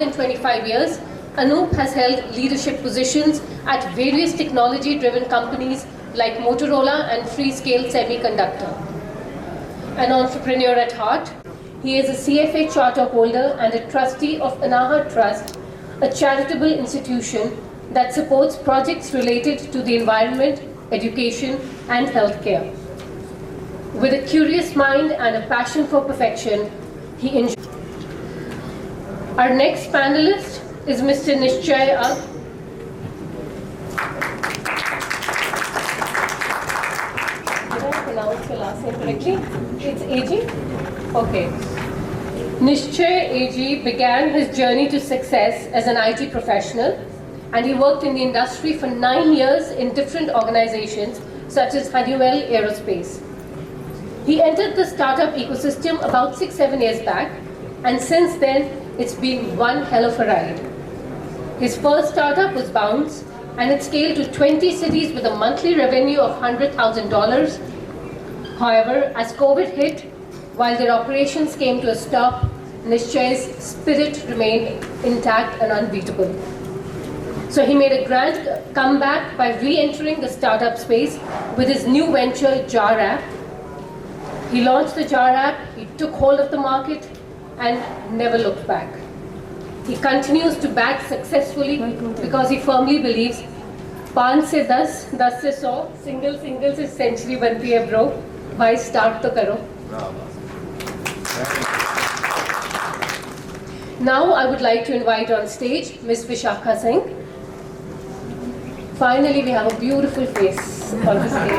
In 25 years, Anup has held leadership positions at various technology-driven companies like Motorola and Freescale Semiconductor. An entrepreneur at heart, he is a CFA charter holder and a trustee of Anahat Trust, a charitable institution that supports projects related to the environment, education, and healthcare. With a curious mind and a passion for perfection, he enjoys. Our next panelist is Mr. Nishchay Ag. Did I pronounce your last name correctly? It's AG? Okay. Nishchay AG began his journey to success as an IT professional, and he worked in the industry for 9 years in different organizations such as Honeywell Aerospace. He entered the startup ecosystem about 6-7 years back, and since then, it's been one hell of a ride. His first startup was Bounce, and it scaled to 20 cities with a monthly revenue of $100,000. However, as COVID hit, while their operations came to a stop, Nishchay's spirit remained intact and unbeatable. So he made a grand comeback by re-entering the startup space with his new venture, Jar App. He launched the Jar App, he took hold of the market, and never looked back. He continues to back successfully because he firmly believes 5 से 10, 10 से 100, single से century बनती है bro. भाई start तो करो. Now I would like to invite on stage Ms. Vishakha Singh. Finally, we have a beautiful face on the stage.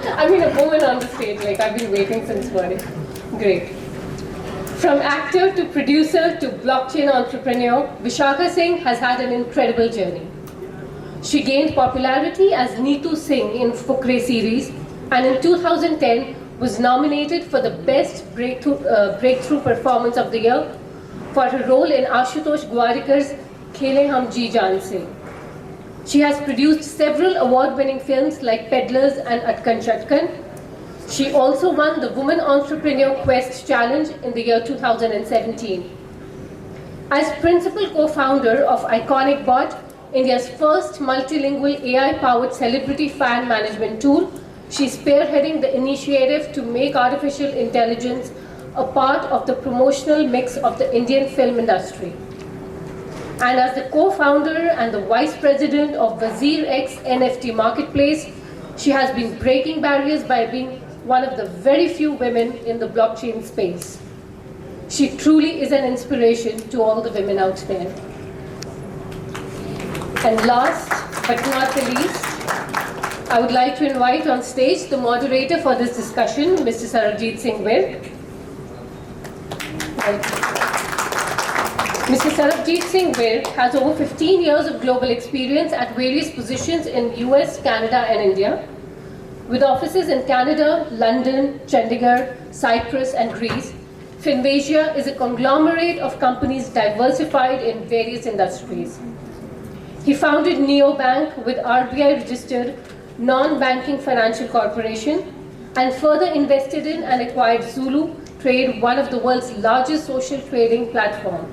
I mean, a woman on the stage. Like I've been waiting since morning. Great. From actor to producer to blockchain entrepreneur, Vishakha Singh has had an incredible journey. She gained popularity as Neetu Singh in Fukre series, and in 2010 was nominated for the Best Breakthrough Performance of the Year for her role in Ashutosh Gwarikar's Khele Hum Ji Jaan Se. She has produced several award-winning films like Peddlers and Atkan Chatkan. She also won the Women Entrepreneur Quest Challenge in the year 2017. As principal co-founder of Iconic Bot, India's first multilingual AI-powered celebrity fan management tool, she's spearheading the initiative to make artificial intelligence a part of the promotional mix of the Indian film industry. And as the co-founder and the vice president of WazirX NFT Marketplace, she has been breaking barriers by being one of the very few women in the blockchain space. She truly is an inspiration to all the women out there. And last but not the least, I would like to invite on stage the moderator for this discussion, Mr. Sarabjit Singh Vir. Mr. Sarabjit Singh Vir has over 15 years of global experience at various positions in US, Canada and India. With offices in Canada, London, Chandigarh, Cyprus and Greece, Finvasia is a conglomerate of companies diversified in various industries. He founded Neobank with RBI-registered non-banking financial corporation and further invested in and acquired Zulu Trade, one of the world's largest social trading platforms.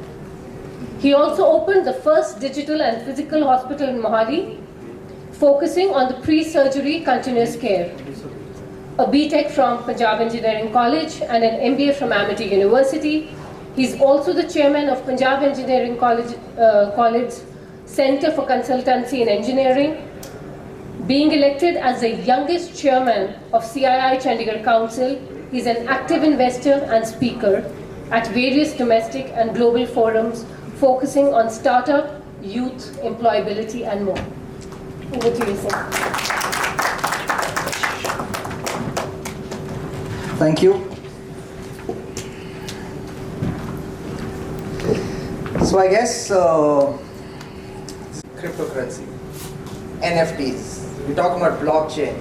He also opened the first digital and physical hospital in Mohali, focusing on the pre-surgery continuous care. A BTech from Punjab Engineering College and an MBA from Amity University. He's also the chairman of Punjab Engineering College Center for Consultancy in Engineering. Being elected as the youngest chairman of CII Chandigarh Council, he's an active investor and speaker at various domestic and global forums focusing on startup, youth, employability and more. Over to you, sir. Thank you. So I guess cryptocurrency, NFTs, we're talking about blockchain,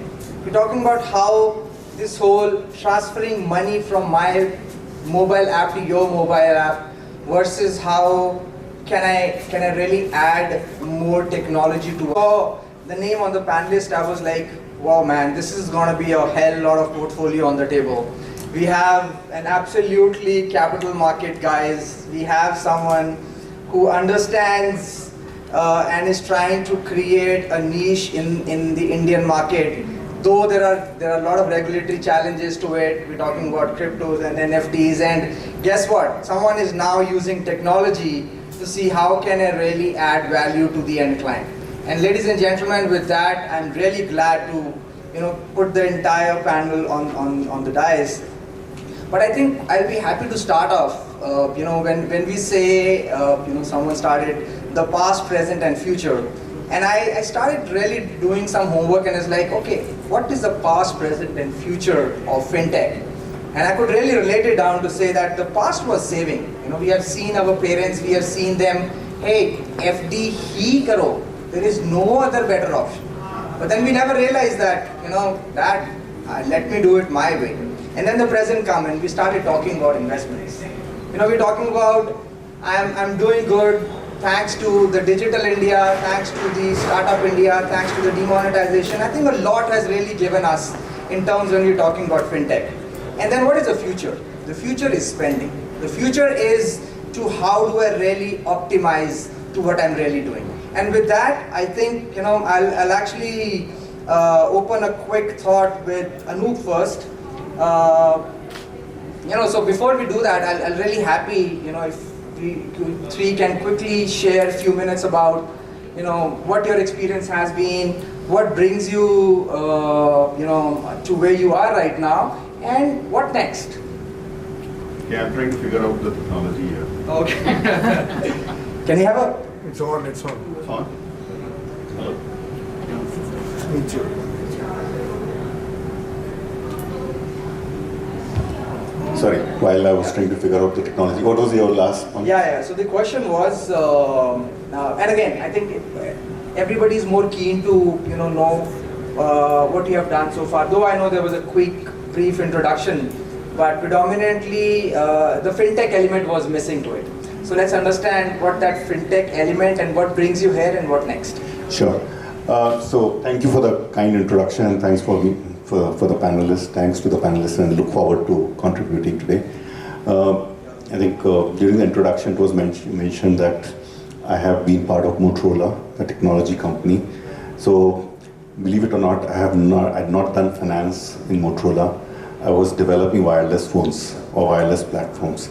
we're talking about how this whole transferring money from my mobile app to your mobile app versus how can I really add more technology to the name on the panelist. I was like, wow man, this is gonna be a hell lot of portfolio on the table. We have an absolutely capital market guys. We have someone who understands and is trying to create a niche in the Indian market. Though there are a lot of regulatory challenges to it. We're talking about cryptos and NFTs, and guess what? Someone is now using technology to see how can I really add value to the end client. And ladies and gentlemen, with that, I'm really glad to put the entire panel on the dais. But I think I'll be happy to start off. When we say someone started the past, present, and future, and I started really doing some homework, and it's like, okay, what is the past, present, and future of fintech? And I could really relate it down to say that the past was saving. We have seen our parents, we have seen them, hey, FD hi karo. There is no other better option. But then we never realized that, let me do it my way. And then the present come and we started talking about investments. We're talking about, I'm doing good thanks to the digital India, thanks to the startup India, thanks to the demonetization. I think a lot has really given us in terms when we're talking about fintech. And then what is the future? The future is spending. The future is to how do I really optimize to what I'm really doing. And with that, I think, I'll actually open a quick thought with Anoop first. So before we do that, I'll really happy, if we three can quickly share a few minutes about, what your experience has been, what brings you, to where you are right now, and what next? Yeah, I'm trying to figure out the technology here. Okay. Can you have a? It's on. It's on? Hello? Me too. Sorry, while I was trying to figure out the technology, what was your last one? Yeah. So the question was, and again, I think everybody is more keen to know what you have done so far. Though I know there was a quick, brief introduction, but predominantly the fintech element was missing to it. So let's understand what that fintech element and what brings you here and what next. Sure. So thank you for the kind introduction and thanks for the panelists. Thanks to the panelists and look forward to contributing today. I think during the introduction it was mentioned that I have been part of Motorola, a technology company. So believe it or not, I had not done finance in Motorola. I was developing wireless phones or wireless platforms.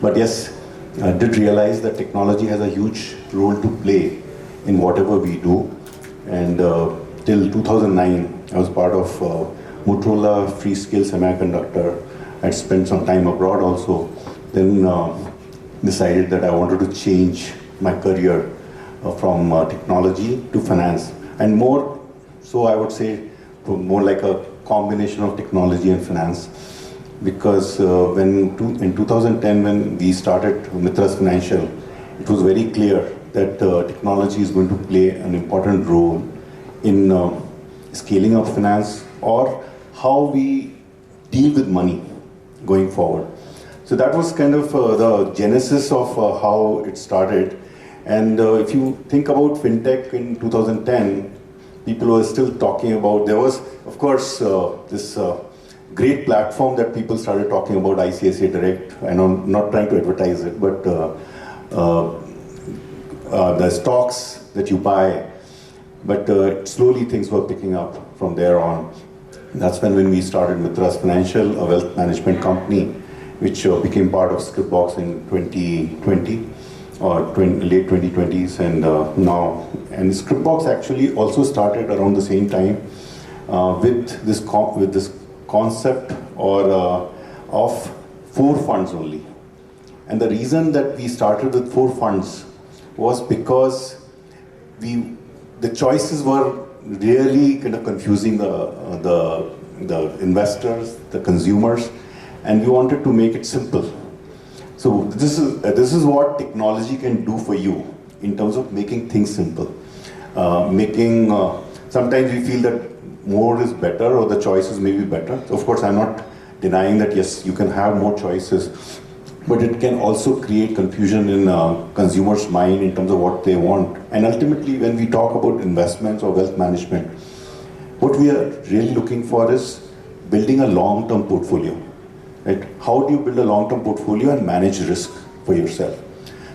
But yes, I did realize that technology has a huge role to play in whatever we do. And till 2009, I was part of Motorola Freescale Semiconductor. I'd spent some time abroad also. Then decided that I wanted to change my career from technology to finance. And more so, I would say, more like a combination of technology and finance. Because in 2010, when we started Mitras Financial, it was very clear that technology is going to play an important role in scaling up finance or how we deal with money going forward. So that was kind of the genesis of how it started. And if you think about fintech in 2010, people were still talking about, there was, of course, this great platform that people started talking about, ICICI Direct. I'm not trying to advertise it, but the stocks that you buy. But slowly things were picking up from there on. That's when we started Mitras Financial, a wealth management company, which became part of Scriptbox in 2020 or late 2020s, and now. And Scriptbox actually also started around the same time with this concept of 4 funds only. And the reason that we started with 4 funds was because the choices were really kind of confusing the investors, the consumers, and we wanted to make it simple. So this is what technology can do for you in terms of making things simple. Sometimes we feel that more is better or the choices may be better. Of course, I'm not denying that, yes, you can have more choices, but it can also create confusion in consumers' mind in terms of what they want. And ultimately, when we talk about investments or wealth management, what we are really looking for is building a long-term portfolio. right? How do you build a long-term portfolio and manage risk for yourself?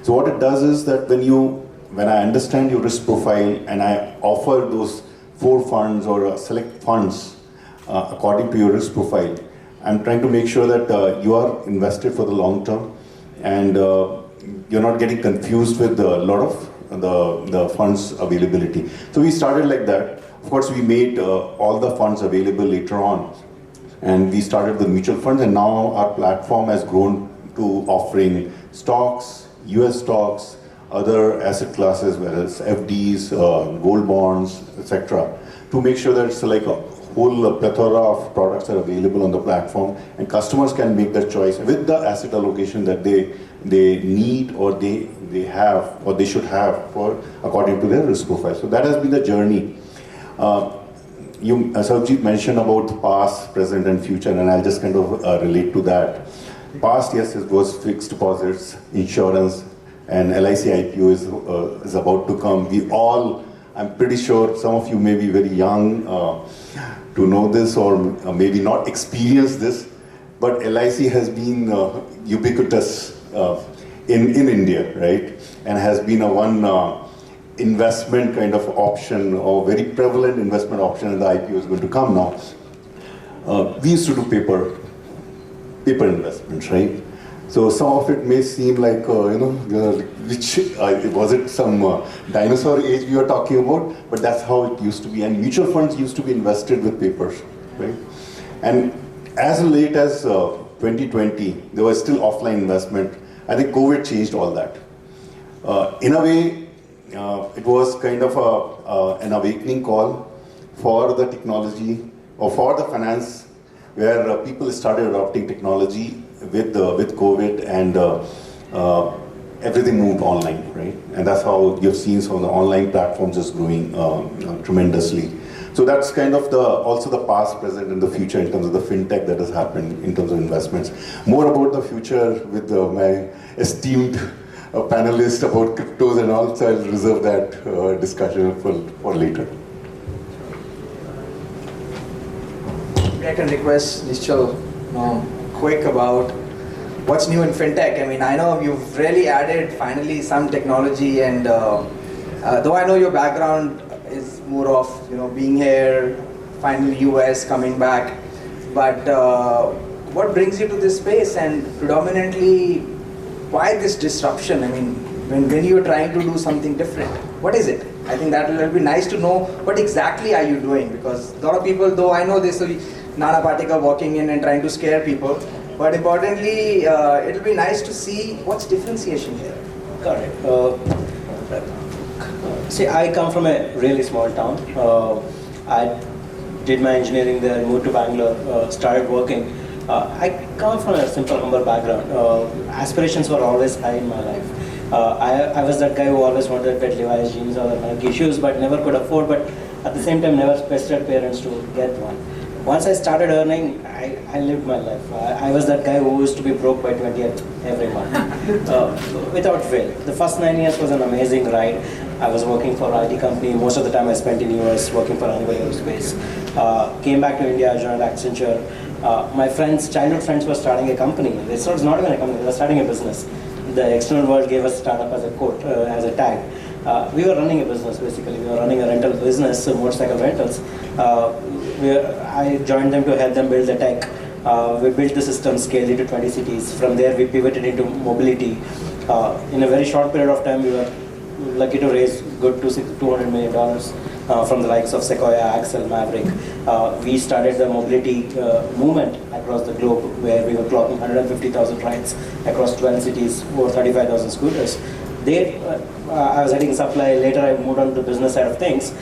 So what it does is that when I understand your risk profile and I offer those 4 funds or select funds according to your risk profile, I'm trying to make sure that you are invested for the long term and you're not getting confused with a lot of the funds availability. So we started like that. Of course, we made all the funds available later on, and we started with mutual funds, and now our platform has grown to offering stocks, US stocks, other asset classes, whether it's FDs, gold bonds, etc., to make sure that it's like a whole plethora of products are available on the platform, and customers can make their choice with the asset allocation that they need or they have or they should have for according to their risk profile. So that has been the journey. Sarabjit mentioned about the past, present, and future, and I'll just kind of relate to that. Past, yes, it was fixed deposits, insurance, and LIC IPO is about to come. We all, I'm pretty sure some of you may be very young to know this or maybe not experience this, but LIC has been ubiquitous in India, right? And has been a one investment kind of option or very prevalent investment option, and the IPO is going to come now. We used to do paper investments, right? So some of it may seem like, which was it some dinosaur age we were talking about, but that's how it used to be. And mutual funds used to be invested with papers, right? And as late as 2020, there was still offline investment. I think COVID changed all that. In a way, it was kind of an awakening call for the technology or for the finance, where people started adopting technology with COVID, and everything moved online, right? And that's how you've seen some of the online platforms just growing tremendously. So that's kind of also the past, present, and the future in terms of the fintech that has happened in terms of investments. More about the future with my esteemed panelists about cryptos and all, so I'll reserve that discussion for later. I can request Nischal quick about what's new in fintech. I mean, I know you've really added finally some technology, and though I know your background is more of being here, finally US, coming back, but what brings you to this space, and predominantly why this disruption? I mean, when you're trying to do something different, what is it? I think that will be nice to know what exactly are you doing, because a lot of people, though I know this, Nana Patekar walking in and trying to scare people, but importantly, it'll be nice to see what's differentiation here. Correct. See, I come from a really small town. I did my engineering there, moved to Bangalore, started working. I come from a simple, humble background. Aspirations were always high in my life. I was that guy who always wanted to get Levi's jeans or Nike shoes, but never could afford, but at the same time never pestered parents to get one. Once I started earning, I lived my life. I was that guy who used to be broke by 20th every month, without fail. The first 9 years was an amazing ride. I was working for an IT company. Most of the time I spent in US working for Honeywell Aerospace. Came back to India, joined Accenture. My childhood friends were starting a company. It's not even a company, they were starting a business. The external world gave us startup as a quote, as a tag. We were running a business basically. We were running a rental business, motorcycle rentals. I joined them to help them build the tech. We built the system, scaled it to 20 cities. From there, we pivoted into mobility. In a very short period of time, we were lucky to raise good $200 million from the likes of Sequoia, Axel, Maverick. We started the mobility movement across the globe, where we were clocking 150,000 rides across 12 cities, over 35,000 scooters. I was heading supply. Later, I moved on to the business side of things.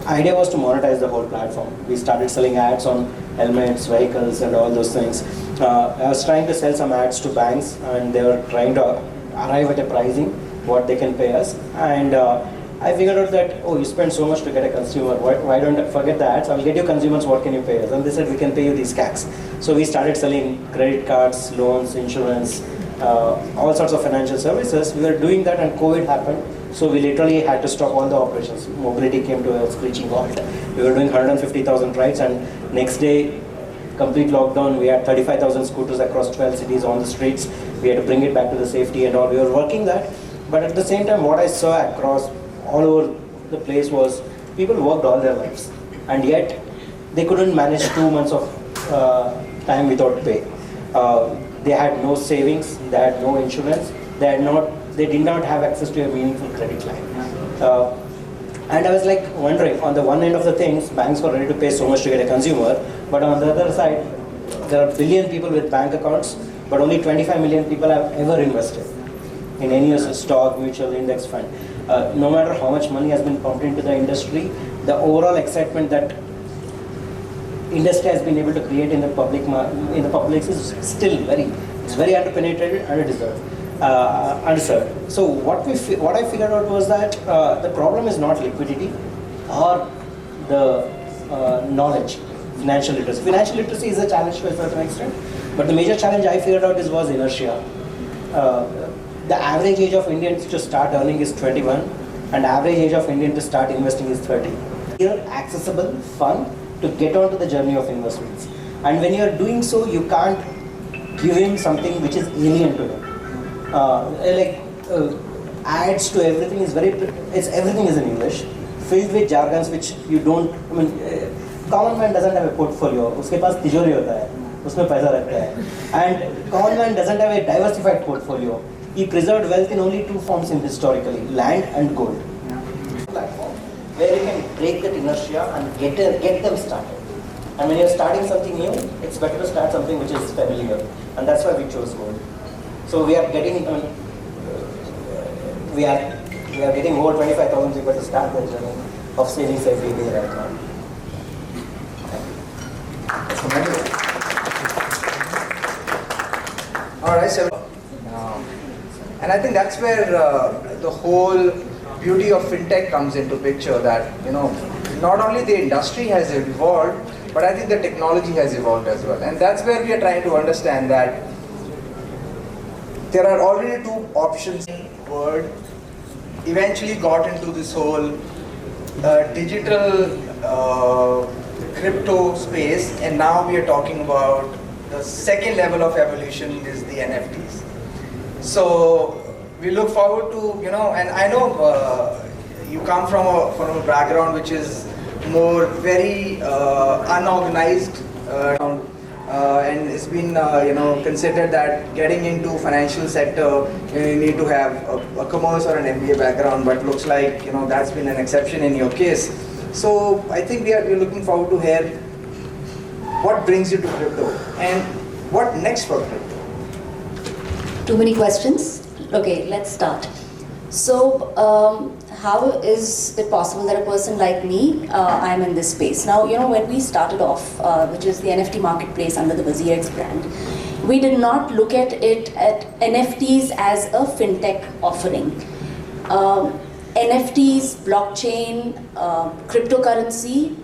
Idea was to monetize the whole platform. We started selling ads on helmets, vehicles, and all those things. I was trying to sell some ads to banks, and they were trying to arrive at a pricing, what they can pay us. And I figured out that, you spend so much to get a consumer, why don't I forget the ads, I'll get you consumers, what can you pay us? And they said, we can pay you these CACs. So we started selling credit cards, loans, insurance, all sorts of financial services. We were doing that, and COVID happened. So we literally had to stop all the operations. Mobility came to a screeching halt. We were doing 150,000 rides, and next day complete lockdown. We had 35,000 scooters across 12 cities on the streets. We had to bring it back to the safety and all. We were working that. But at the same time, what I saw across all over the place was people worked all their lives. And yet, they couldn't manage 2 months of time without pay. They had no savings, they had no insurance, they did not have access to a meaningful credit line. And I was like wondering, on the one end of the things, banks were ready to pay so much to get a consumer, but on the other side, there are a billion people with bank accounts, but only 25 million people have ever invested in any stock, mutual, index fund. No matter how much money has been pumped into the industry, the overall excitement that industry has been able to create in the public is still very underpenetrated, underserved. So what I figured out was that the problem is not liquidity or the knowledge, financial literacy. Financial literacy is a challenge to a certain extent, but the major challenge I figured out was inertia. The average age of Indians to start earning is 21, and average age of Indian to start investing is 30. Here, accessible, fun, to get onto the journey of investments. And when you are doing so, you can't give him something which is alien to him. Ads to everything is everything is in English, filled with jargons which you don't. Common man doesn't have a portfolio. उसके पास तिजोरी होता है, उसमें पैसा रखता है. And common man doesn't have a diversified portfolio. He preserved wealth in only two forms historically: land and gold. Platform where you can break that inertia and get them started. And when you're starting something new, it's better to start something which is familiar, and that's why we chose gold. So we are getting we are getting over 25,000 people to start their journey of savings every day right now. All right, so and I think that's where the whole beauty of fintech comes into picture. That not only the industry has evolved, but I think the technology has evolved as well. And that's where we are trying to understand that there are already two options. World eventually got into this whole digital crypto space, and now we are talking about the second level of evolution is the NFTs. So we look forward to, and I know you come from a background which is more very unorganized, and it's been considered that getting into financial sector you need to have a commerce or an MBA background, but looks like that's been an exception in your case. So I think we're looking forward to hear what brings you to crypto and what next for crypto. Too many questions? Okay, let's start. So, how is it possible that a person like me, I'm in this space? Now, when we started off, which is the NFT marketplace under the WazirX brand, we did not look at NFTs as a fintech offering. NFTs, blockchain, cryptocurrency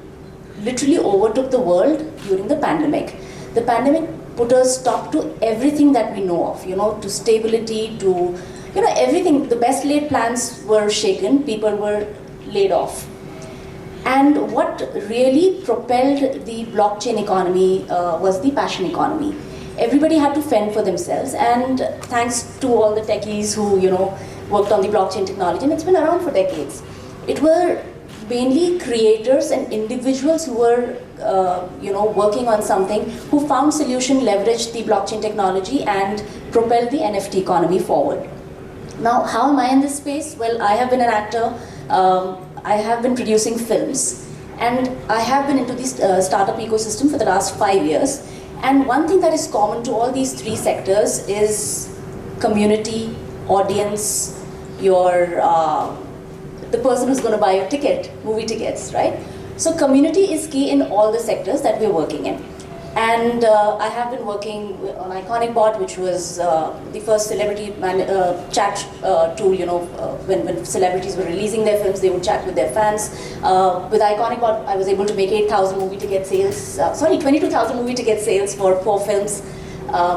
literally overtook the world during the pandemic. The pandemic put a stop to everything that we know of, to stability, to everything. The best laid plans were shaken, people were laid off. And what really propelled the blockchain economy was the passion economy. Everybody had to fend for themselves, and thanks to all the techies who worked on the blockchain technology, and it's been around for decades. It were mainly creators and individuals who were working on something, who found solution, leveraged the blockchain technology and propelled the NFT economy forward. Now, how am I in this space? Well, I have been an actor, I have been producing films, and I have been into the startup ecosystem for the last 5 years. And one thing that is common to all these three sectors is community, audience, the person who's going to buy your ticket, movie tickets, right? So community is key in all the sectors that we're working in. And I have been working on IconicBot, which was the first celebrity chat tool. When celebrities were releasing their films, they would chat with their fans. With IconicBot, I was able to make 8,000 movie ticket sales. 22,000 movie ticket sales for 4 films.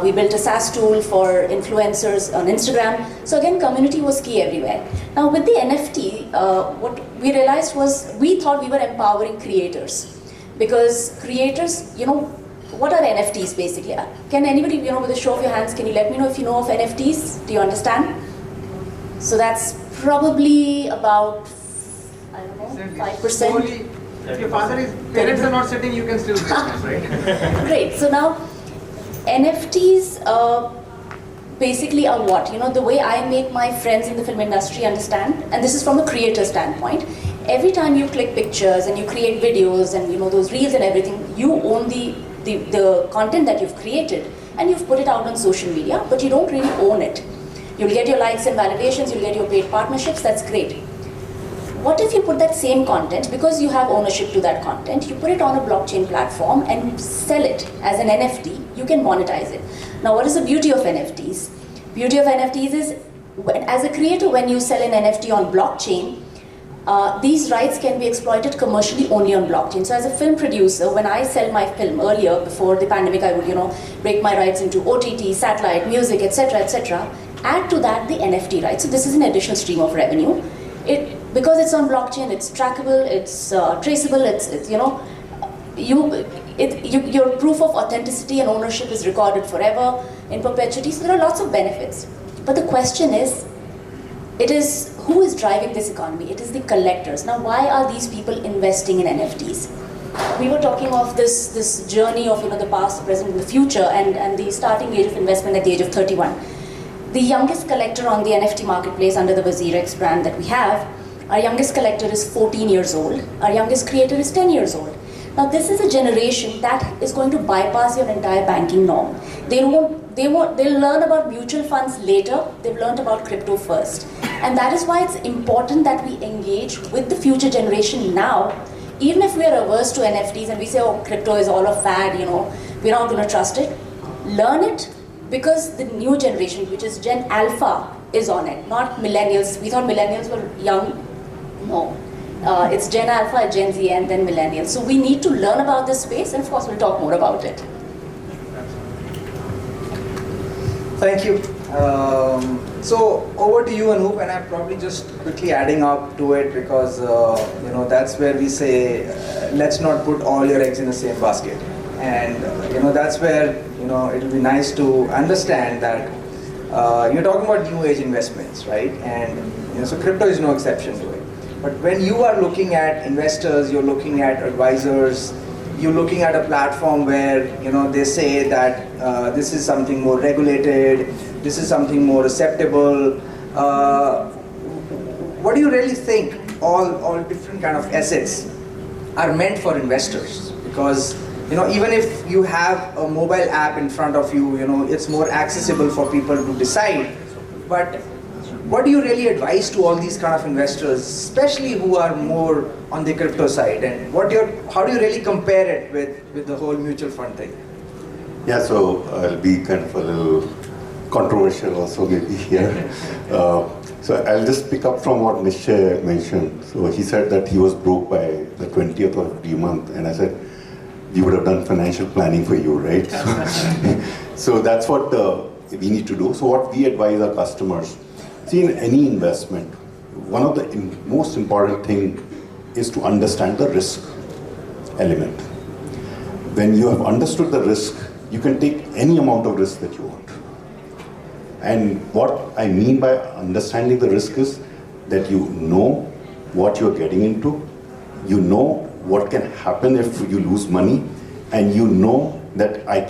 We built a SaaS tool for influencers on Instagram. So again, community was key everywhere. Now with the NFT, what we realized was we thought we were empowering creators, because creators, what are NFTs basically? Can anybody, with a show of your hands, can you let me know if you know of NFTs? Do you understand? So that's probably about, I don't know, 5%. Slowly, if your parents are not sitting, you can still business, right? Great. So now, NFTs basically are what? The way I make my friends in the film industry understand, and this is from a creator standpoint. Every time you click pictures and you create videos and those reels and everything, you own the content that you've created and you've put it out on social media, but you don't really own it. You'll get your likes and validations, you'll get your paid partnerships, that's great. What if you put that same content, because you have ownership to that content, you put it on a blockchain platform and sell it as an NFT, you can monetize it. Now what is the beauty of NFTs? Beauty of NFTs is, as a creator, when you sell an NFT on blockchain, these rights can be exploited commercially only on blockchain. So as a film producer, when I sell my film earlier, before the pandemic, I would break my rights into OTT, satellite, music, etc., etc. Add to that the NFT rights. So this is an additional stream of revenue. Because it's on blockchain, it's trackable, it's traceable, your proof of authenticity and ownership is recorded forever in perpetuity. So there are lots of benefits. But the question is, who is driving this economy? It is the collectors. Now, why are these people investing in NFTs? We were talking of this journey of the past, the present, and the future, and the starting age of investment at the age of 31. The youngest collector on the NFT marketplace under the WazirX brand that we have, our youngest collector is 14 years old. Our youngest creator is 10 years old. Now, this is a generation that is going to bypass your entire banking norm. They'll learn about mutual funds later. They've learned about crypto first. And that is why it's important that we engage with the future generation now. Even if we are averse to NFTs and we say, oh, crypto is all a fad, we're not going to trust it. Learn it, because the new generation, which is Gen Alpha, is on it, not millennials. We thought millennials were young. No. It's Gen Alpha, Gen Z, and then millennials. So we need to learn about this space, and of course we'll talk more about it. Thank you. So over to you, Anoop, and I'm probably just quickly adding up to it because that's where we say let's not put all your eggs in the same basket, and that's where it'll be nice to understand that you're talking about new age investments, right? And so crypto is no exception to it. But when you are looking at investors, you're looking at advisors, you're looking at a platform where they say that this is something more regulated, this is something more acceptable. What do you really think all different kind of assets are meant for investors? Because even if you have a mobile app in front of you, it's more accessible for people to decide. But what do you really advise to all these kind of investors, especially who are more on the crypto side? And how do you really compare it with the whole mutual fund thing? Yeah, so I'll be kind of a little controversial also maybe here. So I'll just pick up from what Nishchay mentioned. So he said that he was broke by the 20th of every month, and I said, we would have done financial planning for you, right? So that's what we need to do. So what we advise our customers, see, in any investment, one of the most important thing is to understand the risk element. When you have understood the risk, you can take any amount of risk that you want. And what I mean by understanding the risk is that you know what you're getting into, you know what can happen if you lose money, and you know that I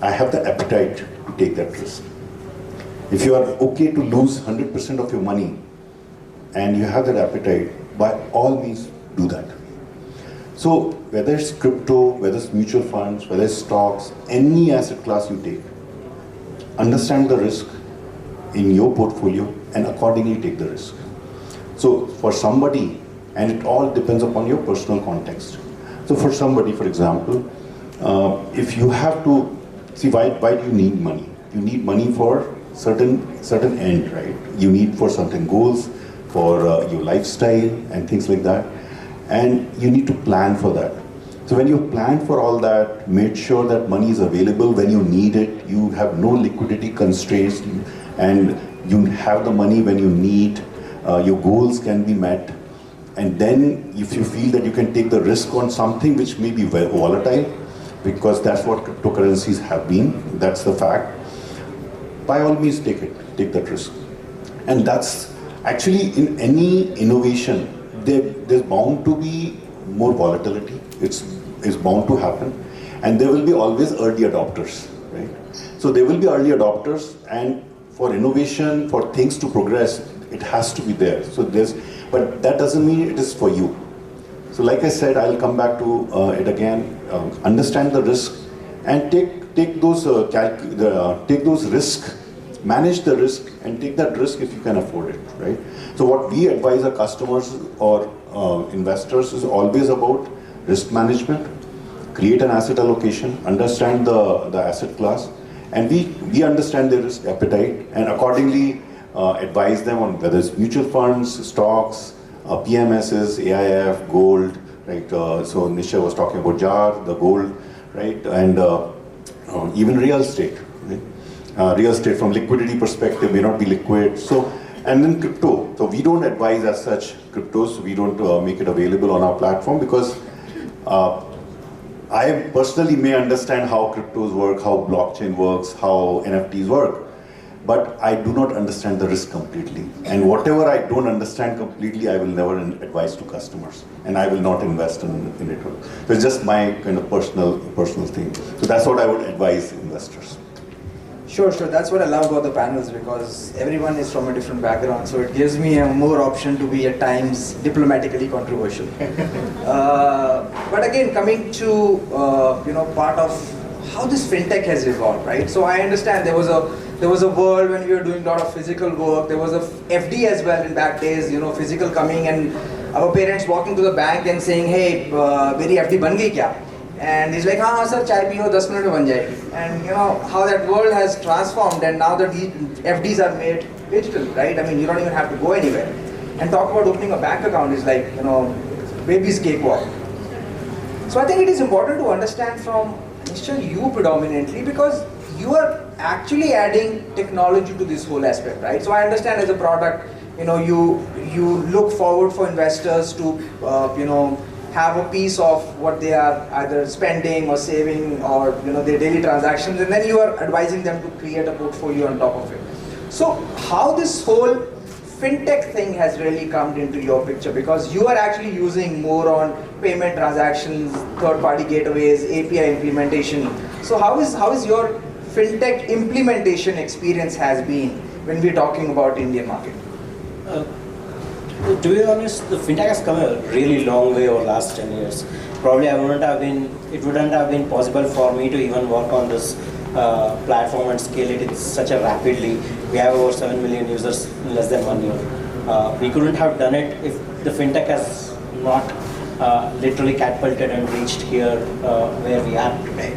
have the appetite to take that risk. If you are okay to lose 100% of your money and you have that appetite, by all means do that. So whether it's crypto, whether it's mutual funds, whether it's stocks, any asset class you take, understand the risk in your portfolio and accordingly take the risk. So for somebody, and it all depends upon your personal context. So for somebody, for example, if you have to, see, why do you need money? You need money for certain end, right? You need for certain goals, for your lifestyle and things like that. And you need to plan for that. So when you plan for all that, make sure that money is available when you need it, you have no liquidity constraints, and you have the money when you need, your goals can be met. And then if you feel that you can take the risk on something which may be volatile, because that's what cryptocurrencies have been. That's the fact. By all means, take that risk. And that's actually in any innovation, there's bound to be more volatility. It's bound to happen. And there will be always early adopters, right? So there will be early adopters, and for innovation, for things to progress, it has to be there. So but that doesn't mean it is for you. So like I said, I'll come back to it again. Understand the risk and take those risks, manage the risk, and take that risk if you can afford it, right? So what we advise our customers or investors is always about risk management. Create an asset allocation, understand the asset class, and we understand their risk appetite, and accordingly advise them on whether it's mutual funds, stocks, PMSs, AIF, gold, right? So Nisha was talking about JAR, the gold, right? And even real estate, right? Real estate from liquidity perspective may not be liquid. So, and then crypto. So we don't advise as such cryptos. We don't make it available on our platform because I personally may understand how cryptos work, how blockchain works, how NFTs work, but I do not understand the risk completely. And whatever I don't understand completely, I will never advise to customers, and I will not invest in it. So it's just my kind of personal thing. So that's what I would advise investors. Sure. That's what I love about the panels, because everyone is from a different background, so it gives me a more option to be at times diplomatically controversial. But again, coming to part of how this fintech has evolved, right? So I understand there was a world when we were doing a lot of physical work. There was a FD as well in back days, physical coming and our parents walking to the bank and saying, "Hey, meri FD ban gayi kya?" And he's like, "हाँ sir, चाय पियो 10 minute में बन जाएगी." And how that world has transformed, and now the FDs are made digital, right? I mean, you don't even have to go anywhere. And talk about opening a bank account is like, baby's cakewalk. So I think it is important to understand from you predominantly, because you are actually adding technology to this whole aspect, right? So I understand as a product, you look forward for investors to, have a piece of what they are either spending or saving or their daily transactions, and then you are advising them to create a portfolio on top of it. So how this whole fintech thing has really come into your picture, because you are actually using more on payment transactions, third-party gateways, API implementation. So how is your fintech implementation experience has been when we're talking about Indian market? To be honest, the fintech has come a really long way over the last 10 years. Probably it wouldn't have been possible for me to even work on this platform and scale it in such a rapidly. We have over 7 million users in less than 1 year. We couldn't have done it if the fintech has not literally catapulted and reached here where we are today.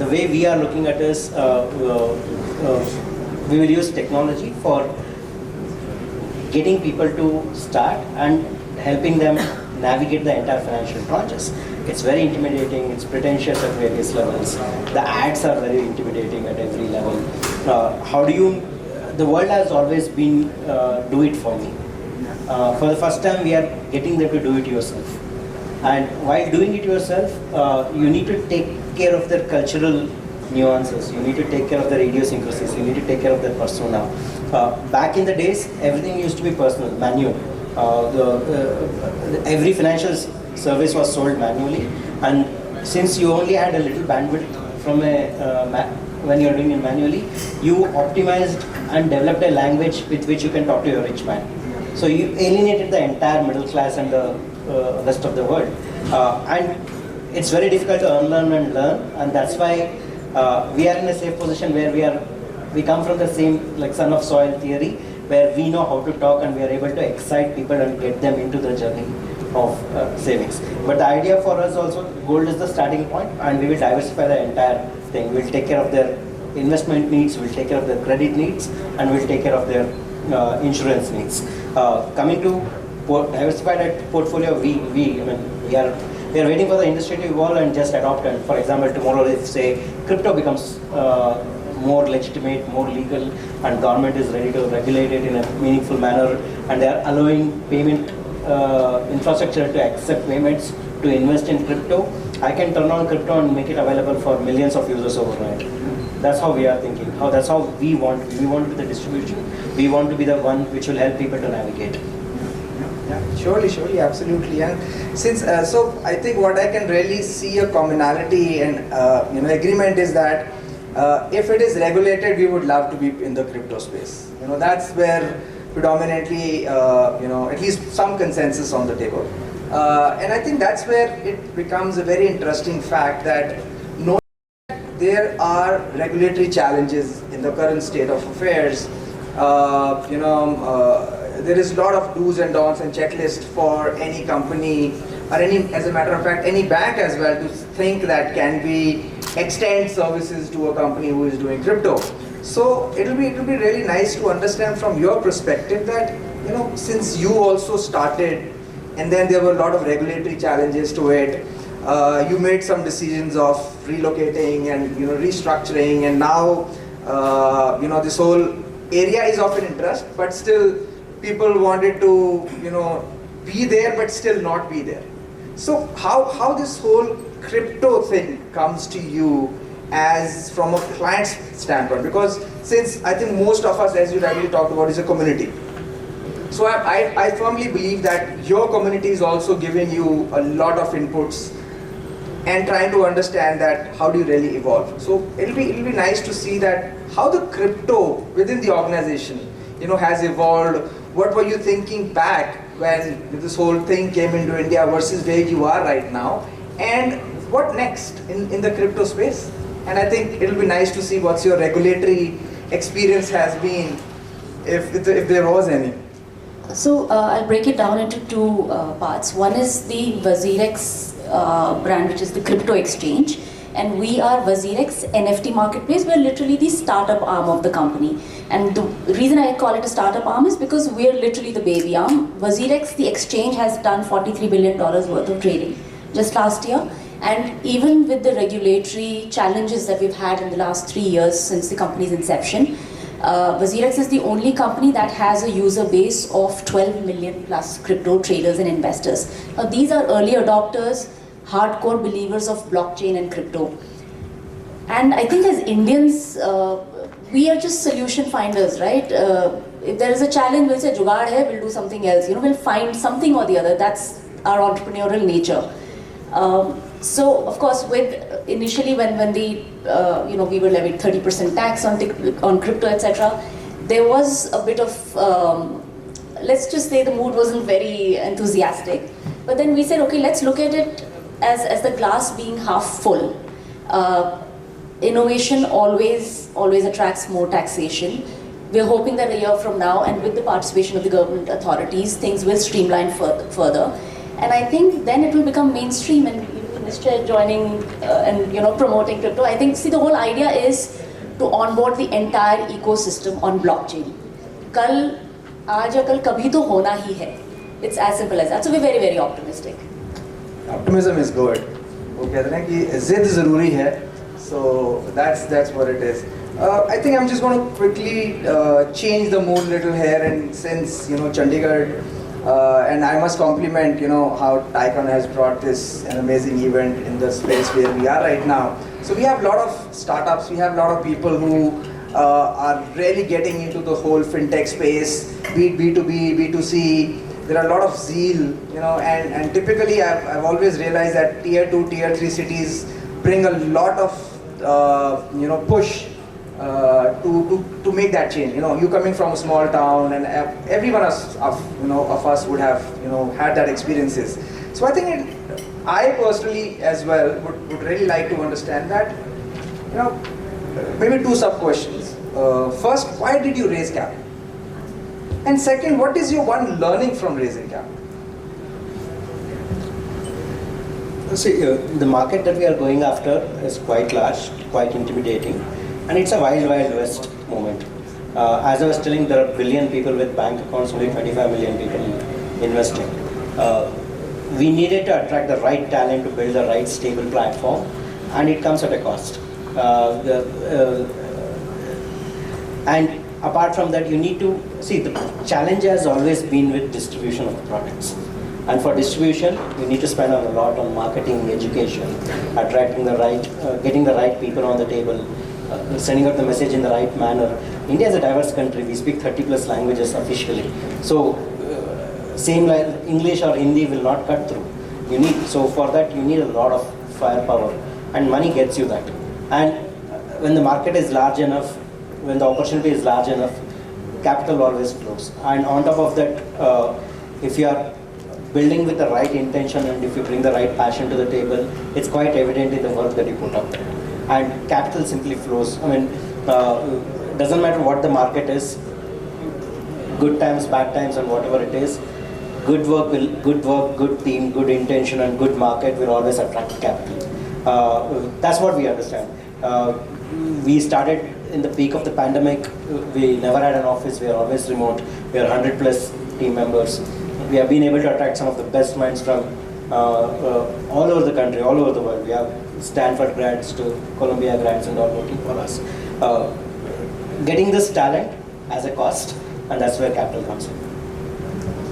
The way we are looking at this, we will use technology for getting people to start and helping them navigate the entire financial process. It's very intimidating, it's pretentious at various levels. The ads are very intimidating at every level. The world has always been do it for me. For the first time, we are getting them to do it yourself. And while doing it yourself, you need to take care of their cultural nuances, you need to take care of their idiosyncrasies, you need to take care of their persona. Back in the days, everything used to be personal, manual. Every financial service was sold manually, and since you only had a little bandwidth from when you're doing it manually, you optimized and developed a language with which you can talk to your rich man. So you alienated the entire middle class and the rest of the world. And it's very difficult to unlearn and learn, and that's why we are in a safe position where we come from the same son of soil theory, where we know how to talk and we are able to excite people and get them into the journey of savings. But the idea for us also, gold is the starting point, and we will diversify the entire thing. We'll take care of their investment needs, we'll take care of their credit needs, and we'll take care of their insurance needs. Coming to diversified portfolio, we are waiting for the industry to evolve and just adopt. And for example, tomorrow if say crypto becomes more legitimate, more legal, and government is ready to regulate it in a meaningful manner, and they are allowing payment infrastructure to accept payments, to invest in crypto, I can turn on crypto and make it available for millions of users overnight. That's how we are thinking. That's how we want to be. We want to be the distribution. We want to be the one which will help people to navigate. Yeah, surely, absolutely. And since so, I think what I can really see a commonality and agreement is that if it is regulated, we would love to be in the crypto space. That's where predominantly at least some consensus on the table. And I think that's where it becomes a very interesting fact that there are regulatory challenges in the current state of affairs. There is a lot of do's and don'ts and checklist for any company or as a matter of fact, any bank as well to think that can be extend services to a company who is doing crypto. So it'll be really nice to understand from your perspective that since you also started, and then there were a lot of regulatory challenges to it. You made some decisions of relocating and restructuring, and now this whole area is of an interest, but still people wanted to be there but still not be there. So how this whole crypto thing comes to you as from a client's standpoint? Because since I think most of us, as you rightly talked about, is a community. So I firmly believe that your community is also giving you a lot of inputs and trying to understand that how do you really evolve. So it'll be nice to see that how the crypto within the organization has evolved. What were you thinking back when this whole thing came into India versus where you are right now, and what next in the crypto space? And I think it'll be nice to see what's your regulatory experience has been, if there was any. So I'll break it down into two parts. One is the WazirX brand, which is the crypto exchange, and we are WazirX NFT marketplace. We're literally the startup arm of the company, and the reason I call it a startup arm is because we're literally the baby arm. WazirX, the exchange, has done $43 billion worth of trading just last year, and even with the regulatory challenges that we've had in the last 3 years since the company's inception, WazirX is the only company that has a user base of 12 million plus crypto traders and investors. Now, these are early adopters, hardcore believers of blockchain and crypto. And I think as Indians, we are just solution finders, right? If there is a challenge, we'll say, Jugaad hai, we'll do something else. We'll find something or the other. That's our entrepreneurial nature. So, of course, initially when we were levied 30% tax on crypto, etc., there was a bit of, let's just say the mood wasn't very enthusiastic. But then we said, okay, let's look at it as the glass being half full. Innovation always attracts more taxation. We're hoping that a year from now, and with the participation of the government authorities, things will streamline further. And I think then it will become mainstream, and Mr. joining and promoting crypto. I think, see, the whole idea is to onboard the entire ecosystem on blockchain. Kal, aaj ya kal, kabhi to hona hi hai. It's as simple as that. So we're very, very optimistic. Optimism is good. वो कहते हैं कि जिद ज़रूरी है. So that's what it is. I think I'm just going to quickly change the mood a little here, and since Chandigarh. And I must compliment, how Tycon has brought this an amazing event in the space where we are right now. So we have a lot of startups, we have a lot of people who are really getting into the whole fintech space, be it B2B, B2C. There are a lot of zeal, and typically I've always realized that tier 2, tier 3 cities bring a lot of, push to make that change. You coming from a small town, and everyone of us would have had that experiences. So I think I personally as well would really like to understand that, maybe two sub questions. First, why did you raise capital? And second, what is your one learning from raising capital? See, the market that we are going after is quite large, quite intimidating. And it's a wild, wild west moment. As I was telling, there are a billion people with bank accounts, only 25 million people investing. We needed to attract the right talent to build the right stable platform, and it comes at a cost. And apart from that, you need to see, the challenge has always been with distribution of the products. And for distribution, we need to spend a lot on marketing, education, attracting the right, getting the right people on the table, sending out the message in the right manner. India is a diverse country. We speak 30 plus languages officially. So same like English or Hindi will not cut through. So for that you need a lot of firepower, and money gets you that. And when the market is large enough, when the opportunity is large enough, capital always flows. And on top of that, if you are building with the right intention and if you bring the right passion to the table, it's quite evident in the work that you put up there. And capital simply flows. I mean, doesn't matter what the market is, good times, bad times, and whatever it is, good work, good team, good intention, and good market will always attract capital. That's what we understand. We started in the peak of the pandemic. We never had an office. We are always remote. We are 100 plus team members. We have been able to attract some of the best minds from all over the country, all over the world. We have Stanford grads to Columbia grads and all working for us. Getting this talent as a cost, and that's where capital comes in.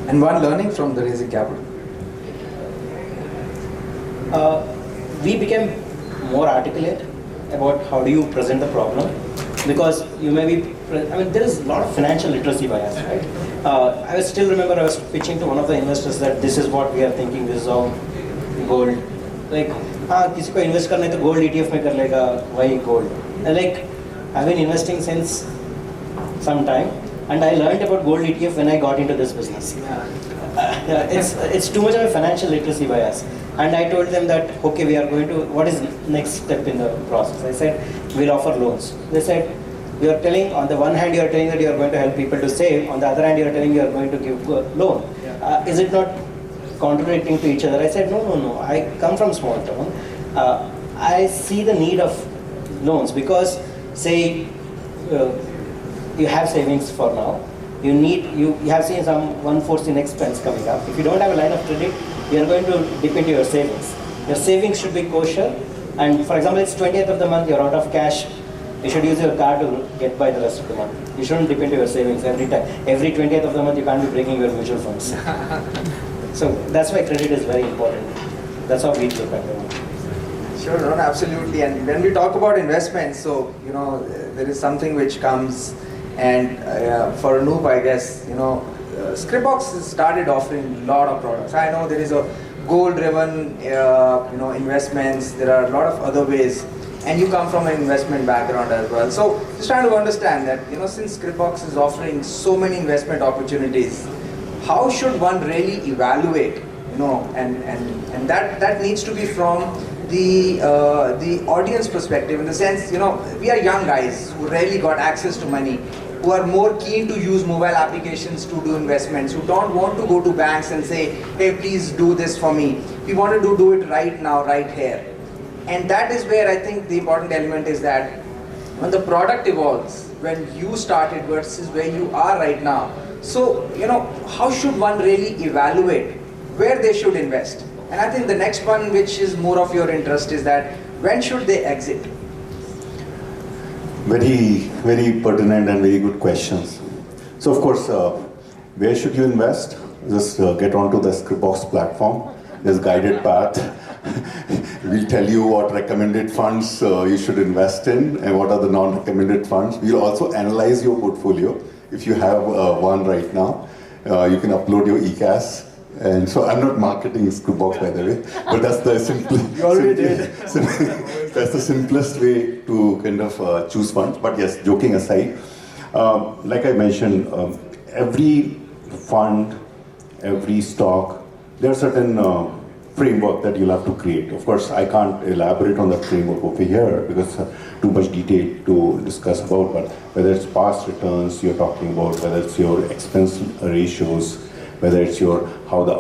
And one learning from the raising capital. We became more articulate about how do you present the problem, because you may be, I mean, there is a lot of financial literacy bias, right? I still remember I was pitching to one of the investors that this is what we are thinking, this is how gold, like, किसी को invest करना है तो gold ETF में कर लेगा, why gold? And like, I've been investing since some time, and I learned about gold ETF when I got into this business. It's too much of a financial literacy bias. And I told them that, okay, we are going to, what is next step in the process? I said, we'll offer loans. They said, you are telling, on the one hand, you are telling that you are going to help people to save, on the other hand, you are telling you are going to give a loan. Is it not contradicting to each other? I said, no. I come from small town. I see the need of loans because, say, you have savings for now. You have seen some unforeseen expense coming up. If you don't have a line of credit, you are going to dip into your savings. Your savings should be kosher. And for example, it's 20th of the month, you're out of cash. You should use your card to get by the rest of the month. You shouldn't dip into your savings every time. Every 20th of the month, you can't be breaking your mutual funds. So that's why credit is very important. That's how we look at it. Sure, no, absolutely. And when we talk about investments, so, there is something which comes, and for a noob, I guess, Scriptbox started offering a lot of products. I know there is a goal-driven, investments. There are a lot of other ways, and you come from an investment background as well. So just trying to understand that, since Scriptbox is offering so many investment opportunities, how should one really evaluate, and that needs to be from the audience perspective, in the sense, we are young guys who rarely got access to money, who are more keen to use mobile applications to do investments, who don't want to go to banks and say, hey, please do this for me. We want to do it right now, right here. And that is where I think the important element is that when the product evolves, when you started versus where you are right now, so, how should one really evaluate where they should invest? And I think the next one, which is more of your interest, is that when should they exit? Very, very pertinent and very good questions. So of course, where should you invest? Just get onto the Scriptbox platform. There's guided path. We'll tell you what recommended funds you should invest in and what are the non-recommended funds. We'll also analyze your portfolio. If you have one right now, you can upload your ECAS. And so I'm not marketing Scriptbox, by the way, but that's the simplest. You already did. That's the simplest way to kind of choose funds. But yes, joking aside, like I mentioned, every fund, every stock, there are certain framework that you'll have to create. Of course, I can't elaborate on that framework over here because too much detail to discuss about. But whether it's past returns you're talking about, whether it's your expense ratios, whether it's how the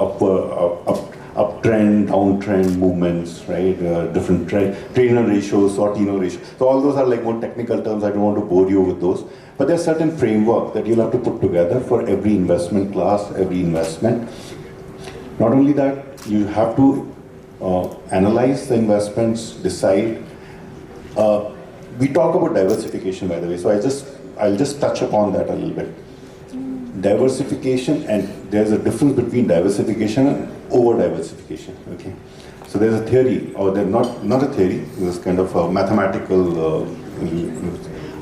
uptrend, downtrend movements, right? Different trainer ratios, sortino ratios. So all those are like more technical terms. I don't want to bore you with those. But there's certain framework that you'll have to put together for every investment class, every investment. Not only that, you have to analyze the investments, decide. We talk about diversification, by the way. So I'll just touch upon that a little bit. diversification, and there's a difference between diversification and over diversification. Okay, so there's a theory, or there's not a theory. There's kind of a mathematical,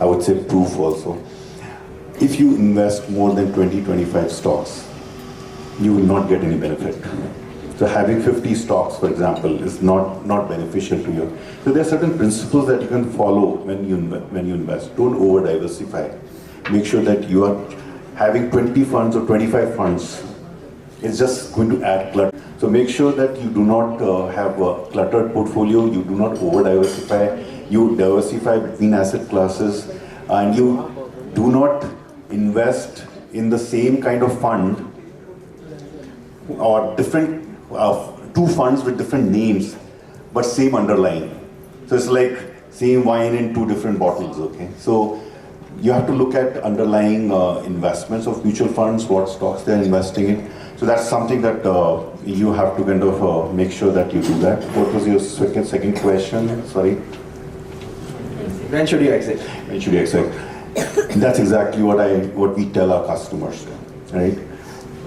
I would say, proof also. If you invest more than 20-25 stocks, you will not get any benefit. So having 50 stocks, for example, is not beneficial to you. So there are certain principles that you can follow when you invest. Don't over diversify. Make sure that you are having 20 funds or 25 funds. It's just going to add clutter. So make sure that you do not have a cluttered portfolio. You do not over diversify. You diversify between asset classes, and you do not invest in the same kind of fund or different two funds with different names but same underlying. So it's like same wine in two different bottles. Okay, so you have to look at underlying investments of mutual funds, what stocks they're investing in. So that's something that you have to kind of make sure that you do that. What was your second question? Sorry. When should you exit? When should you exit? That's exactly what we tell our customers, right?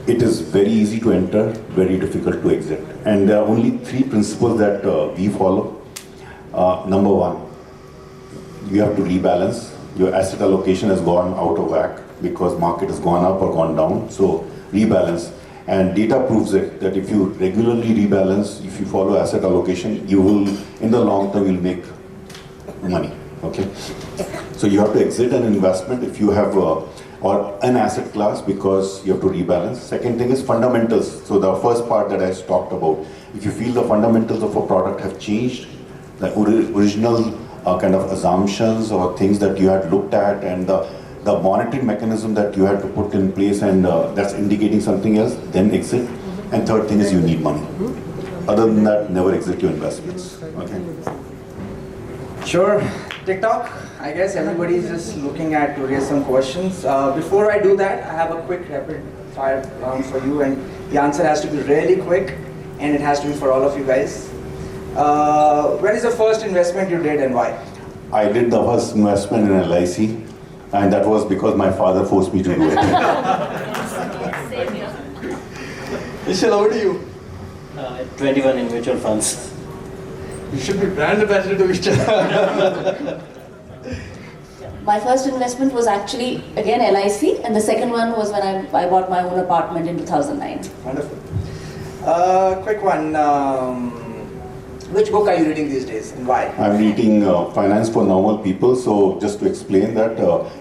It is very easy to enter, very difficult to exit. And there are only 3 principles that we follow. Number 1, you have to rebalance. Your asset allocation has gone out of whack because market has gone up or gone down. So rebalance. And data proves it, that if you regularly rebalance, if you follow asset allocation, you will, in the long term, you'll make money. Okay, so you have to exit an investment if you have or an asset class because you have to rebalance. Second thing is fundamentals. So the first part that I talked about, if you feel the fundamentals of a product have changed, the original kind of assumptions or things that you had looked at, and the monitoring mechanism that you had to put in place, and that's indicating something else, then exit. And third thing is you need money. Other than that, never exit your investments. Okay. Sure. TikTok, I guess everybody's just looking at to raise some questions. Before I do that, I have a quick rapid fire round for you, and the answer has to be really quick, and it has to be for all of you guys. When is the first investment you did and why? I did the first investment in LIC, and that was because my father forced me to do it. Vishal, over to you. 21 in mutual funds. You should be brand ambassador to Vishal. My first investment was actually, again, LIC, and the second one was when I bought my own apartment in 2009. Wonderful. Quick one. Which book are you reading these days and why? I'm reading Finance for Normal People. So just to explain that,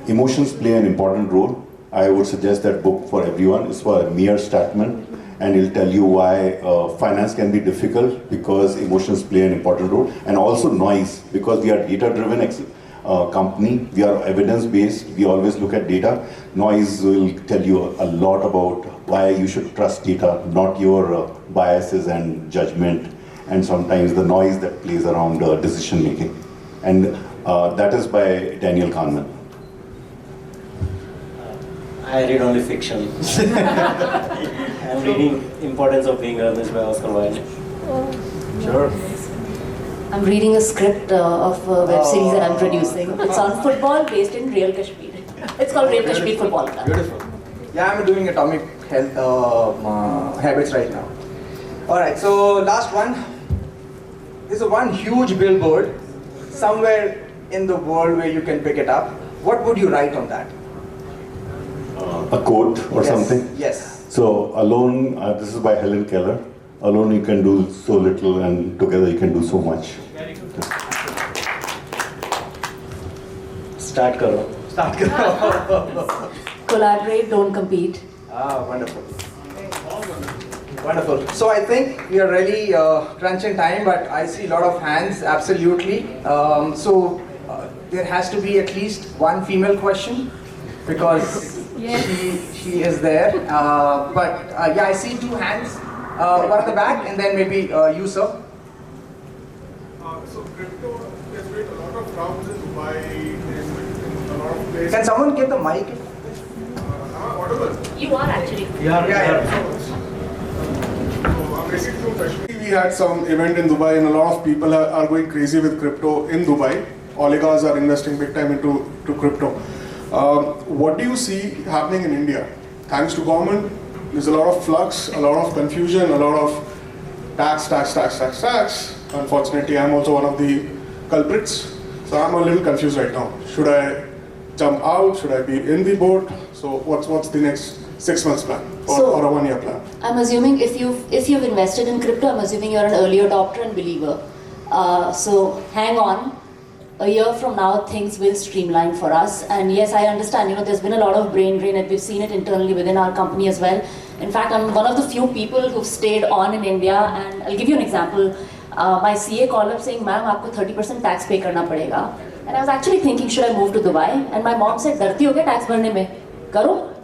emotions play an important role. I would suggest that book for everyone. It's for Meir Statman, and he'll tell you why finance can be difficult because emotions play an important role, and also noise, because we are data-driven company. We are evidence-based. We always look at data. Noise will tell you a lot about why you should trust data, not your biases and judgment, and sometimes the noise that plays around decision making. And that is by Daniel Kahneman. I read only fiction. I'm reading Importance of Being Earnest by Oscar Wilde. Sure. I'm reading a script of a web series that I'm producing. It's on football based in Real Kashmir. It's called Real Kashmir Football Club. Beautiful. Yeah, I'm doing Atomic Habits right now. Alright, so last one. There's a one huge billboard somewhere in the world where you can pick it up. What would you write on that? A quote or something? Yes. So alone, this is by Helen Keller. Alone you can do so little, and together you can do so much. Start karo. Start. Collaborate, don't compete. Wonderful. Wonderful. So I think we are really crunching time, but I see a lot of hands, absolutely. There has to be at least one female question, because she is there. Yeah, I see 2 hands. One at the back, and then maybe you, sir. So crypto has made a lot of rounds in Dubai, in a lot of places. Can someone get the mic? Am I audible? You are actually. Yeah. So I'm basically through Kashmir. We had some event in Dubai, and a lot of people are going crazy with crypto in Dubai. Oligarchs are investing big time into crypto. What do you see happening in India? thanks to government, there's a lot of flux, a lot of confusion, a lot of tax. Unfortunately, I'm also one of the culprits. So I'm a little confused right now. Should I jump out? Should I be in the boat? So what's the next 6 months plan or a 1 year plan? I'm assuming if you've invested in crypto, I'm assuming you're an early adopter and believer. So hang on. A year from now, things will streamline for us. And yes, I understand, there's been a lot of brain drain, and we've seen it internally within our company as well. In fact, I'm one of the few people who've stayed on in India, and I'll give you an example. My CA called up saying, ma'am, aapko 30% tax pay karna padega. And I was actually thinking, should I move to Dubai? And my mom said, darti ho kya tax bharne mein? Karo?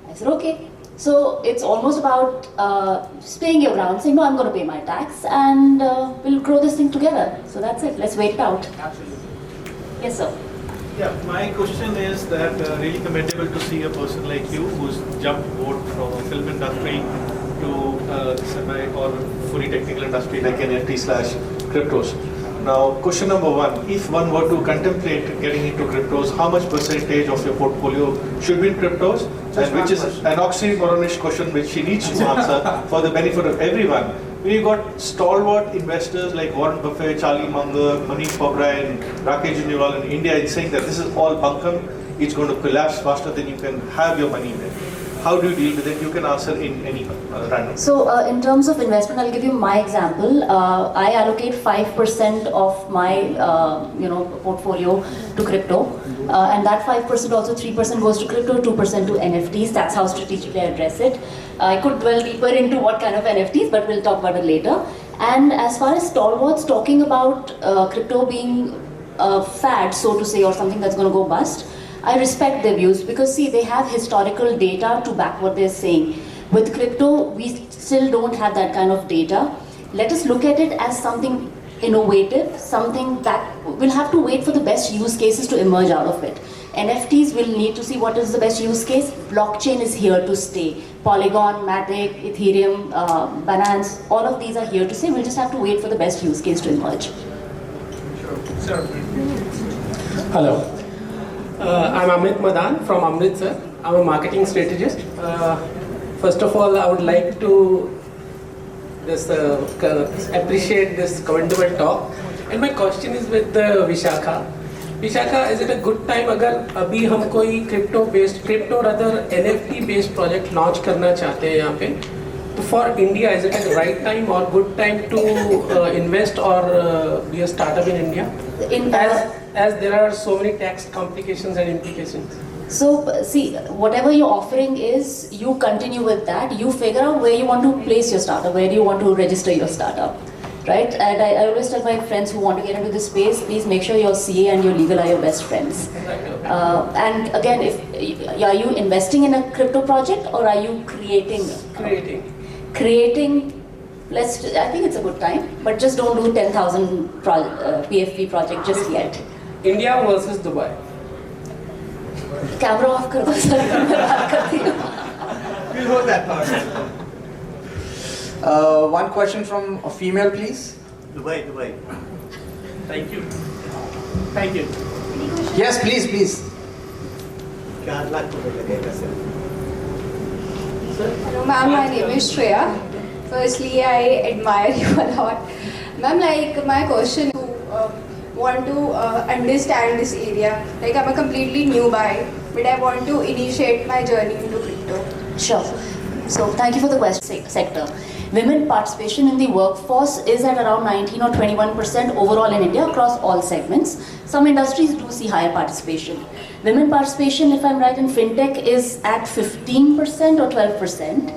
I said, okay. So it's almost about staying your ground, saying, no, I'm going to pay my tax, and we'll grow this thing together. So that's it. Let's wait it out. Absolutely. Yes, sir. Yeah, my question is that really commendable to see a person like you who's jumped board from a film industry to semi or fully technical industry like NFT/cryptos. Now, question number one, if one were to contemplate getting into cryptos, how much percentage of your portfolio should be in cryptos? And which is an oxymoronish question which she needs to answer for the benefit of everyone. We've got stalwart investors like Warren Buffett, Charlie Munger, Manish Pabrai, Rakesh Juniwal in India saying that this is all bunkum, it's going to collapse faster than you can have your money in it. How do you deal with it? You can answer in any random. So in terms of investment, I'll give you my example. I allocate 5% of my portfolio to crypto, and that 5% also 3% goes to crypto, 2% to NFTs. That's how strategically I address it. I could dwell deeper into what kind of NFTs, but we'll talk about it later. And as far as stalwarts talking about crypto being a fad, so to say, or something that's going to go bust, I respect their views because see, they have historical data to back what they're saying. With crypto, we still don't have that kind of data. Let us look at it as something innovative, something that we'll have to wait for the best use cases to emerge out of it. NFTs will need to see what is the best use case. Blockchain is here to stay. Polygon, Matic, Ethereum, Binance, all of these are here to stay. We'll just have to wait for the best use case to emerge. Sure. Hello. I'm Amit Madan from Amritsar. I'm a marketing strategist. First of all, I would like to appreciate this commendable talk. And my question is with Vishakha. Vishakha, is it a good time अगर अभी हम कोई crypto rather NFT based project launch करना चाहते हैं यहाँ पे, तो for India, is it a right time or good time to invest or be a startup in India? As there are so many tax complications and implications. So see, whatever you're offering is, you continue with that. You figure out where you want to place your startup, where do you want to register your startup, right? And I always tell my friends who want to get into this space, please make sure your CA and your legal are your best friends. And again, are you investing in a crypto project or are you creating? Creating. I think it's a good time, but just don't do 10,000 PFP project just yet. India versus Dubai. Camera off kar do, sir. We'll hold that part. One question from a female, please. Dubai. Thank you. Yes, please. Hello ma'am, my name is Shreya. Firstly, I admire you a lot. Ma'am, my question is want to understand this area. I'm a completely new buy, but I want to initiate my journey into crypto. Sure. So thank you for the question. Sector. Women participation in the workforce is at around 19 or 21% overall in India across all segments. Some industries do see higher participation. Women participation, if I'm right, in fintech is at 15% or 12%.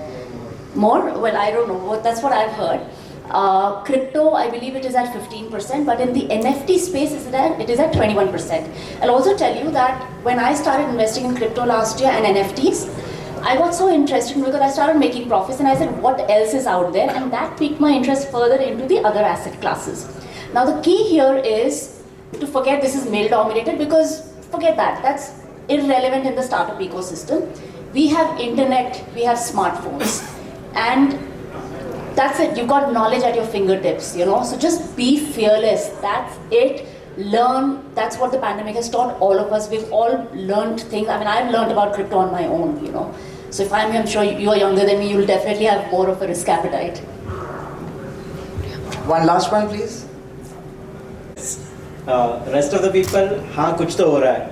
More? Well, I don't know. That's what I've heard. Crypto, I believe it is at 15%, but in the NFT space, it is at 21%. I'll also tell you that when I started investing in crypto last year and NFTs, I got so interested because I started making profits and I said, what else is out there? And that piqued my interest further into the other asset classes. Now the key here is to forget this is male dominated, because forget that, that's irrelevant in the startup ecosystem. We have internet, we have smartphones, and that's it. You've got knowledge at your fingertips, so just be fearless. That's it. Learn. That's what the pandemic has taught all of us. We've all learned things. I mean, I've learned about crypto on my own, So if I'm sure you are younger than me, you'll definitely have more of a risk appetite. One last one, please. Rest of the people, हाँ कुछ तो हो रहा है.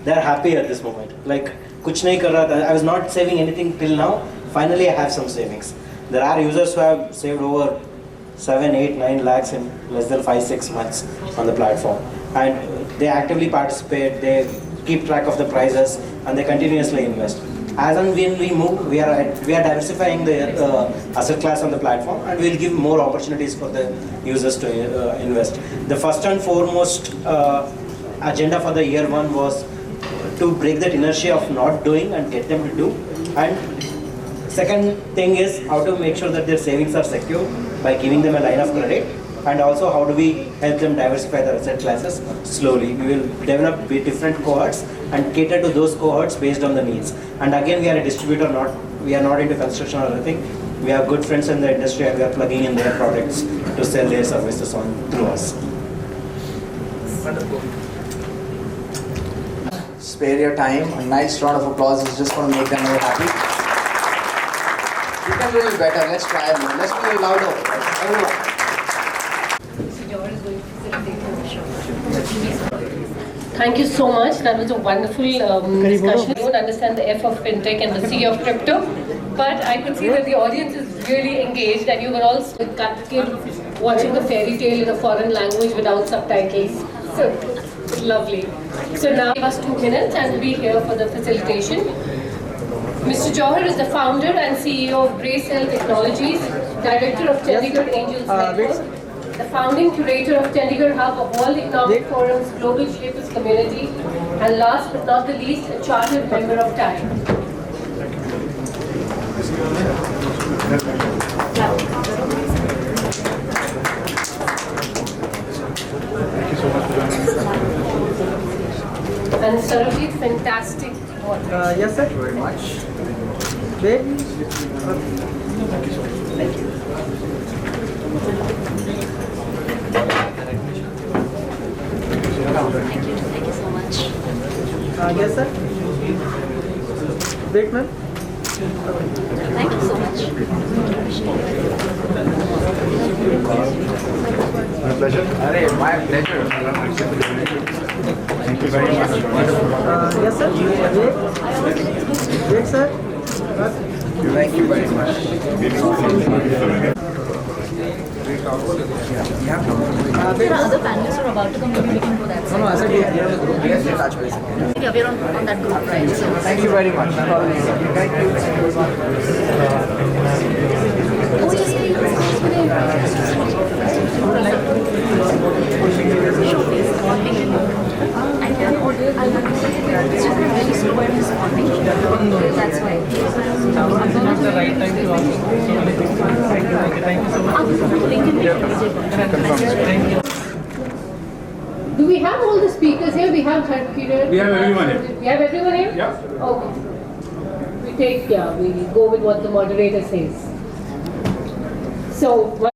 They're happy at this moment. Like कुछ नहीं कर रहा था. I was not saving anything till now. Finally, I have some savings. There are users who have saved over 7, 8, 9 lakhs in less than 5, 6 months on the platform, and they actively participate. They keep track of the prices and they continuously invest. As and when we move, we are diversifying the asset class on the platform, and we'll give more opportunities for the users to invest. The first and foremost agenda for the year one was to break that inertia of not doing and get them to do. And second thing is how to make sure that their savings are secure by giving them a line of credit. And also how do we help them diversify their asset classes slowly. We will develop different cohorts and cater to those cohorts based on the needs. And again, we are a distributor, we are not into construction or anything. We have good friends in the industry and we are plugging in their products to sell their services on through us. Wonderful. Spare your time. A nice round of applause is just going to make them more happy. You can do it better. Let's try more. Let's be a little louder. Everyone. Thank you so much. That was a wonderful discussion. I don't understand the F of fintech and the C of crypto, but I could see that the audience is really engaged, and you were all watching the fairy tale in a foreign language without subtitles. So lovely. So now give us 2 minutes and we'll be here for the facilitation. Mr. Johar is the founder and CEO of Graycell Technologies, director of Chandigarh Angels Network, the founding curator of Chandigarh Hub of World Economic Forum's Global Shapers Community, and last but not the least, a chartered member of TAI. And Sarojit, fantastic. Yes, sir. Thank you very much. Thank you. Thank you so much. Yes, sir. Wait, ma'am. Thank you so much. My pleasure. My pleasure. Thank you very much. Yes, sir. Wait, sir. Thank you very much. There are other panelists who are about to come, maybe we can go that side. No, I said yes, touch base. Yeah, we're on that group, right? So Thank you very much. Thank you. oh, just please. Sure, please. I can order. It's just really slow and responding. That's why. Not the right time to ask so many things. Thank you so much. Thank you. Do we have all the speakers here? We have third period. We have everyone here. We have everyone here? Yeah. Okay. We go with what the moderator says. So.